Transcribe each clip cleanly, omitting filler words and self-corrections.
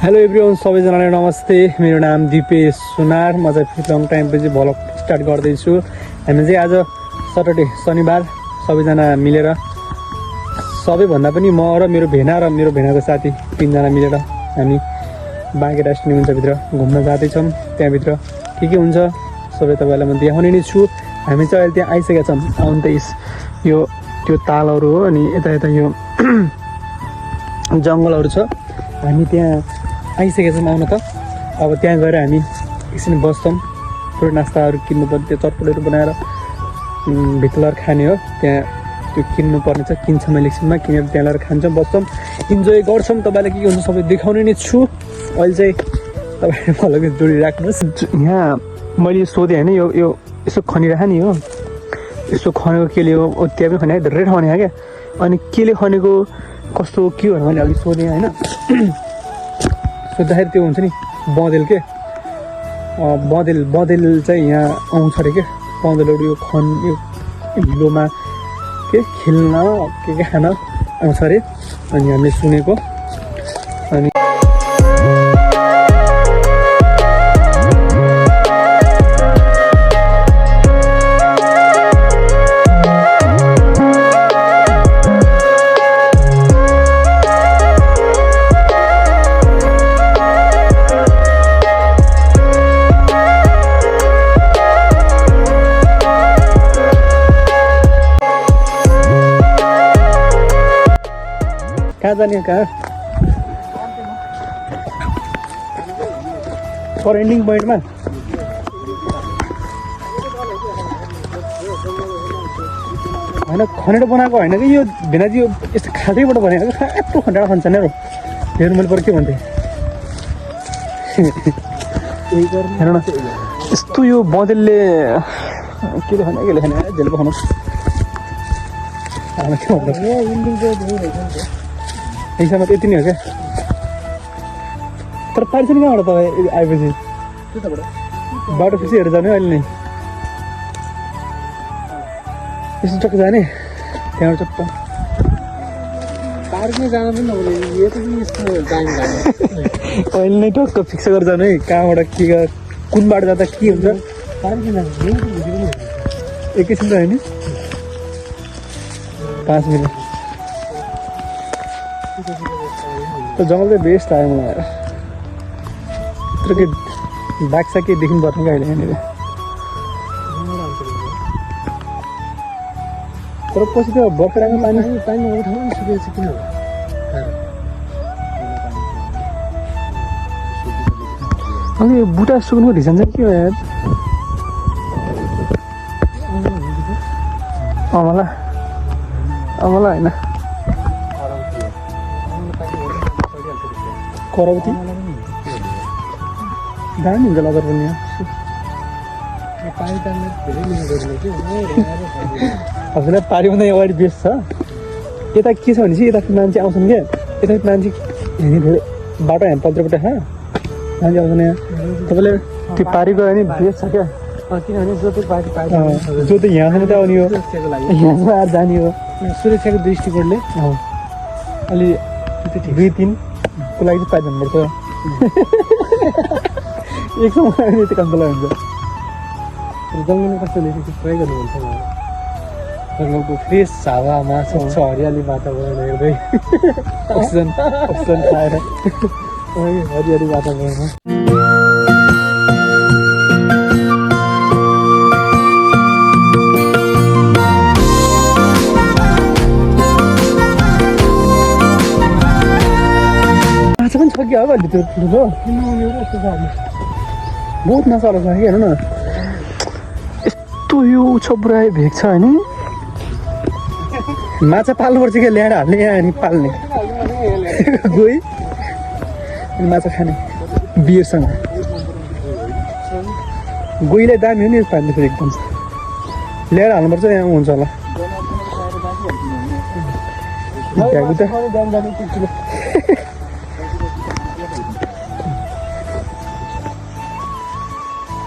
Hello everyone, सबैजनालाई नमस्ते। मेरो नाम दिपेश सुनार। म चाहिँ फेरि लङ टाइमपछि भ्लग स्टार्ट गर्दैछु। हामी चाहिँ आज सटरडे शनिबार सबैजना मिलेर, सबैभन्दा पनि म र मेरो भेना र मेरो भेनाको साथी तीनजना मिलेर हामी बाँके रेस्टुरेन्ट हुन्छ भित्र घुम्न जाँदैछौँ। त्यहाँभित्र के हुन्छ सबै तपाईँलाई म देखाउने नै छु। हामी चाहिँ अहिले त्यहाँ आइसकेका छौँ। आउनु त यो त्यो तालहरू हो, अनि यता यता यो जङ्गलहरू छ। हामी त्यहाँ आइसकेका छौँ। आउन त अब त्यहाँ गएर हामी एकछिन बस्छौँ। थोरै नास्ताहरू किन्नु पर्ने, त्यो चटपटहरू बनाएर भित्र खाने हो। त्यहाँ त्यो किन्नु पर्ने छ, किन्छौँ एकछिनमा, किनेर त्यहाँ लगाएर खान्छौँ, बस्छौँ, इन्जोय गर्छौँ। तपाईँलाई के हुन्छ सबै देखाउने नै छु। अहिले चाहिँ तपाईँले मलाई जोडिराख्नुहोस्। यहाँ मैले सोधेँ होइन, यो यसो खनिराख नि हो, यसो खनेको केले हो, त्यहाँ पनि खने धेरै ठाउँ खने क्या। अनि केले खनेको कस्तो के हो मैले अलिक सोधेँ होइन। सोद्धाखेरि त्यो हुन्छ नि बँदेल के, बँदेल चाहिँ यहाँ आउँछ अरे क्या। बँदेलहरू यो यो हिलोमा के खेल्न के खान आउँछ अरे, अनि हामीले सुनेको। अनि कहाँ जाने, कहाँ पर एन्डिङ पोइन्टमा होइन, खनेर बनाएको होइन कि यो भेनाजी, यस्तो खाँदैबाट भनेको यत्रो खनेर खान्छ नि। हेर्नु मैले पर के भन्थेँ, हेर न यस्तो यो बँदेलले के खाने के खाने जेल पखाउनुहोस् के भन्नु हिसाबमा त यति नै हो क्या। तर पाइन्छ नि कहाँबाट तपाईँ आएपछि बाटो खुसी हेरेर जाने अहिले नै यस्तो टक्क जाने त्यहाँबाट चट्ट पार्कमै जान पनि अहिले नै टक्क फिक्स गरेर जानु है। कहाँबाट के कुन बाटो जाँदा के हुन्छ एकैछिन त होइन, 5 मिनट। तो जङ्गल चाहिँ बेस्ट आयो मलाई। तर के बाघ साग केही देखिनु पर्ने क्या अहिले यहाँनिर। तर पछि त बर्खाको पानी उठाउनु सुकेको छ किन? अनि यो बुटा सुक्नुको ढिसान चाहिँ के हो यार? अमला होइन, करौती दामी हुन्छ लगर पनि। हजुरलाई पारिभन्दा अगाडि बेस छ। यता के छ भने चाहिँ यता मान्छे आउँछन् क्या, यता मान्छे धेरै बाटो यहाँ पत्रपट्टि छ, मान्छे आउँछन् यहाँ। तपाईँले त्यो पारि गयो भने बेस छ क्या। किनभने जो त यहाँ छ त्यहाँ आउने हो, यहाँ आएर जाने हो। सुरक्षाको दृष्टिकोणले अलि 2-3 को लागि चाहिँ पाइजानुपर्छ। एक समय त्यो कम्पला हुन्छ। जङ्गलमा कस्तो लेखेको ट्राई गर्नुहुन्छ मलाई। जङ्गलको फ्रेस हावामा स्वच्छ हरियाली वातावरण हेर्दै अक्सिजन खाएर हरियाली वातावरणमा पनि छ कि अब अहिले त्यो ठुलो बहुत नसालो छ कि। हेर्नु न यस्तो यो छब्राए भेग छ होइन। माछा पाल्नुपर्छ क्या, ल्याएर हाल्ने यहाँ अनि पाल्ने गई अनि माछा खाने बियरसँग। गोहीलाई दामी हो नि पाल्ने फेरि एकदम ल्याएर हाल्नुपर्छ, यहाँ हुन्छ होला।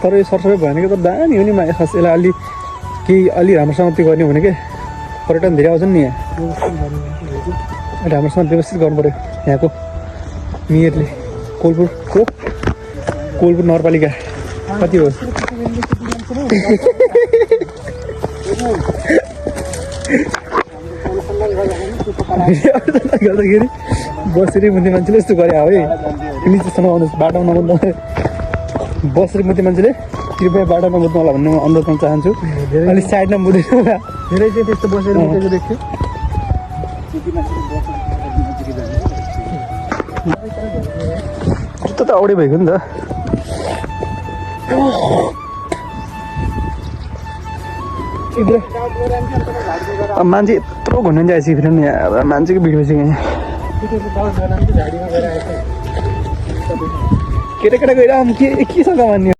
तर यो सरसफाइ भएन कि त दामी हो नि माया खास। यसलाई अलि राम्रोसँग त्यो गर्ने भने के पर्यटन धेरै आउँछन् नि यहाँ। राम्रोसँग व्यवस्थित गर्नु पऱ्यो यहाँको मेयरले। कोलपुर नगरपालिका कति हो गर्दाखेरि बसेर मुद्दे मान्छेले यस्तो गरे हो है निचेसम्म आउनुहोस् बाटोमा नबुझ्नु बसेर मुद्दे मान्छेले कृपया बाटोमा बुझ्नु होला भन्ने म अनुरोध गर्न चाहन्छु अलिक साइडमा बुझ्दैन होला धेरै चाहिँ त्यस्तो बसेर मुदेको देख्छु जुत्ता त औडे भएको नि त अब मान्छे यत्रो घुम्नु जाएपछि फेरि नि अब मान्छेको भिड भएपछि केटा केटा गएर के केसँग मान्ने